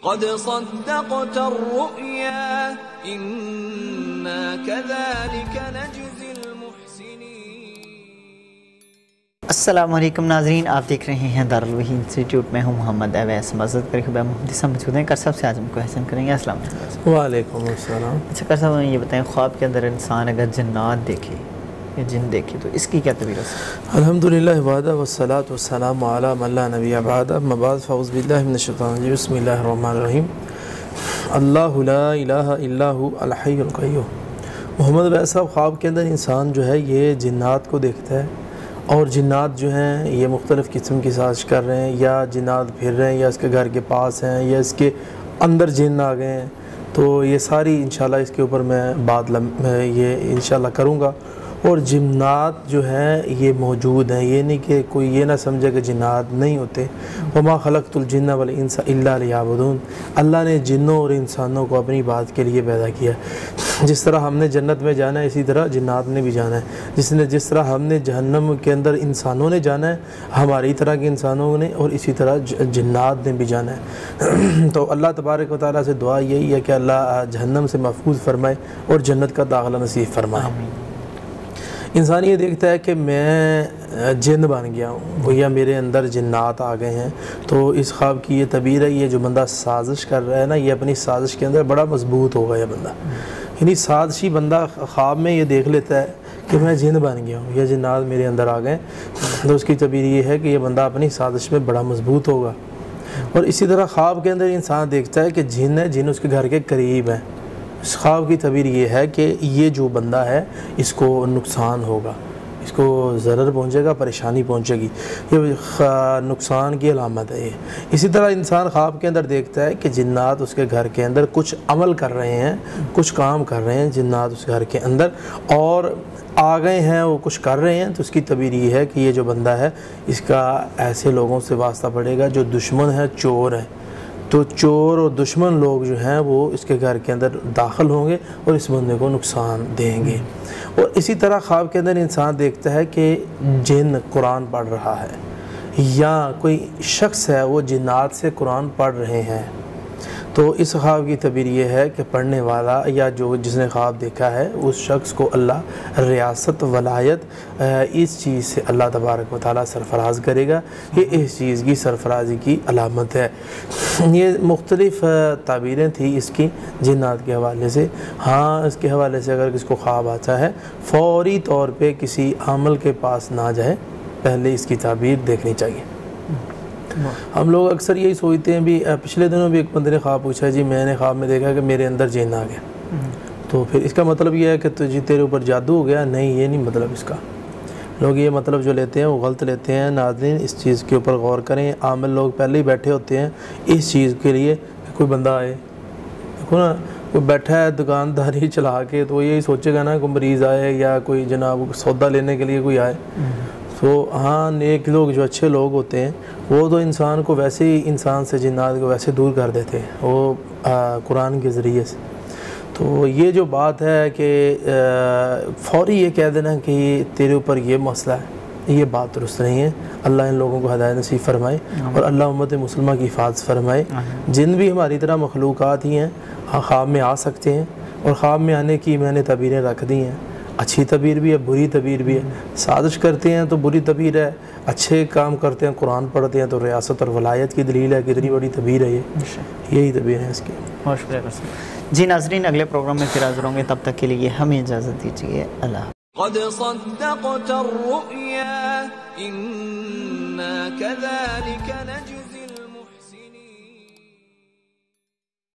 قد صدقت الرؤيا إنا كذلك نجزي المحسنين۔ السلام علیکم ناظرین، آپ دیکھ رہے ہیں دارالوحی انسٹیٹیوٹ میں ہوں محمد اویس مزید پر خبر مفتی صاحب موجود ہیں۔ کر صاحب سے آج ہم کو احسان کریں گے۔ السلام علیکم۔ وعلیکم السلام۔ اچھا کر صاحب یہ بتائیں، خواب کے اندر انسان اگر جنات دیکھے یا جن دیکھے تو اس کی کیا تعبیر ہے؟ الحمدللہ وحدہ والصلاۃ والسلام علی من لا نبی بعد، اما بعد فاعوذ باللہ من الشیطان الرجیم، بسم اللہ الرحمن الرحیم۔ اللہ لا الہ الا هو الحی القیوم۔ محمد اویس صاحب، خواب کے اندر انسان جو ہے یہ جنات کو دیکھتا ہے، اور جنات جو ہیں یہ مختلف قسم کی سازش کر رہے ہیں، یا جنات پھر رہے ہیں، یا اس کے گھر کے پاس ہیں، یا اس کے اندر جن آ گئے ہیں۔ تو یہ ساری انشاءاللہ اس کے اوپر میں بات یہ انشاءاللہ کروں گا۔ اور جنات جو ہیں یہ موجود ہیں، یہ نہیں کہ کوئی یہ نہ سمجھے کہ جنات نہیں ہوتے۔ وما خلقت الجن والانس الا لیعبدون۔ اللہ نے جنوں اور انسانوں کو اپنی بات کے لیے پیدا کیا۔ جس طرح ہم نے جنت میں جانا ہے، اسی طرح جنات نے بھی جانا ہے۔ جس طرح ہم نے جہنم کے اندر انسانوں نے جانا ہے، ہماری طرح کے انسانوں نے، اور اسی طرح جنات نے بھی جانا ہے۔ تو اللہ تبارک و تعالیٰ سے دعا یہی ہے کہ اللہ جہنم سے محفوظ فرمائے اور جنت کا داخلہ نصیب فرمائے۔ انسان یہ دیکھتا ہے کہ میں جن بن گیا ہوں یا میرے اندر جنات آ گئے ہیں، تو اس خواب کی یہ تعبیر ہے، یہ جو بندہ سازش کر رہا ہے نا، یہ اپنی سازش کے اندر بڑا مضبوط ہوگا یہ بندہ۔ یعنی سازشی بندہ خواب میں یہ دیکھ لیتا ہے کہ میں جن بن گیا ہوں یا جنات میرے اندر آ گئے، تو اس کی تعبیر یہ ہے کہ یہ بندہ اپنی سازش میں بڑا مضبوط ہوگا۔ اور اسی طرح خواب کے اندر انسان دیکھتا ہے کہ جن ہے، جن اس کے گھر کے قریب ہیں۔ اس خواب کی تعبیر یہ ہے کہ یہ جو بندہ ہے اس کو نقصان ہوگا، اس کو ضرر پہنچے گا، پریشانی پہنچے گی، یہ نقصان کی علامت ہے یہ۔ اسی طرح انسان خواب کے اندر دیکھتا ہے کہ جنات اس کے گھر کے اندر کچھ عمل کر رہے ہیں، کچھ کام کر رہے ہیں جنات اس گھر کے اندر، اور آ گئے ہیں، وہ کچھ کر رہے ہیں، تو اس کی تعبیر یہ ہے کہ یہ جو بندہ ہے اس کا ایسے لوگوں سے واسطہ پڑے گا جو دشمن ہے، چور ہے۔ تو چور اور دشمن لوگ جو ہیں وہ اس کے گھر کے اندر داخل ہوں گے اور اس بندے کو نقصان دیں گے۔ اور اسی طرح خواب کے اندر انسان دیکھتا ہے کہ جن قرآن پڑھ رہا ہے، یا کوئی شخص ہے وہ جنات سے قرآن پڑھ رہے ہیں، تو اس خواب کی تعبیر یہ ہے کہ پڑھنے والا یا جس نے خواب دیکھا ہے اس شخص کو اللہ ریاست ولایت اس چیز سے اللہ تبارک و تعالیٰ سرفراز کرے گا۔ یہ اس چیز کی سرفرازی کی علامت ہے۔ یہ مختلف تعبیریں تھیں اس کی جنات کے حوالے سے۔ ہاں، اس کے حوالے سے اگر کس کو خواب آتا ہے، فوری طور پہ کسی عامل کے پاس نہ جائے، پہلے اس کی تعبیر دیکھنی چاہیے۔ ہم لوگ اکثر یہی سوچتے ہیں، بھی پچھلے دنوں بھی ایک بندے نے خواب پوچھا، جی میں نے خواب میں دیکھا کہ میرے اندر جن آ گیا، تو پھر اس کا مطلب یہ ہے کہ تیرے اوپر جادو ہو گیا؟ نہیں، یہ نہیں مطلب اس کا۔ لوگ یہ مطلب جو لیتے ہیں وہ غلط لیتے ہیں۔ ناظرین، اس چیز کے اوپر غور کریں۔ عامل لوگ پہلے ہی بیٹھے ہوتے ہیں اس چیز کے لیے کہ کوئی بندہ آئے۔ دیکھو نا، کوئی بیٹھا ہے دکانداری چلا کے، تو وہ یہی سوچے گا نا کوئی مریض آئے یا کوئی جناب سودا لینے کے لیے کوئی آئے۔ تو ہاں، نیک لوگ جو اچھے لوگ ہوتے ہیں وہ تو انسان کو ویسے ہی، انسان سے جنات کو ویسے دور کر دیتے ہیں وہ قرآن کے ذریعے سے۔ تو یہ جو بات ہے کہ فوری یہ کہہ دینا کہ تیرے اوپر یہ مسئلہ ہے، یہ بات درست نہیں ہے۔ اللہ ان لوگوں کو ہدایت نصیب فرمائے، اور اللہ امت مسلمہ کی حفاظت فرمائے۔ جن بھی ہماری طرح مخلوقات ہی ہیں، خواب میں آ سکتے ہیں، اور خواب میں آنے کی میں نے تعبیریں رکھ دی ہیں۔ اچھی تعبیر بھی ہے، بری تعبیر بھی ہے۔ سازش کرتے ہیں تو بری تعبیر ہے، اچھے کام کرتے ہیں، قرآن پڑھتے ہیں تو ریاست اور ولایت کی دلیل ہے۔ کتنی بڑی تعبیر ہے یہ، یہی تعبیر ہے اس کی۔ بہت شکریہ جی ناظرین، اگلے پروگرام میں پھر حاضر ہوں گے، تب تک کے لیے ہمیں اجازت دیجیے۔ اللہ قد صدقت الرؤيا إنا كذلك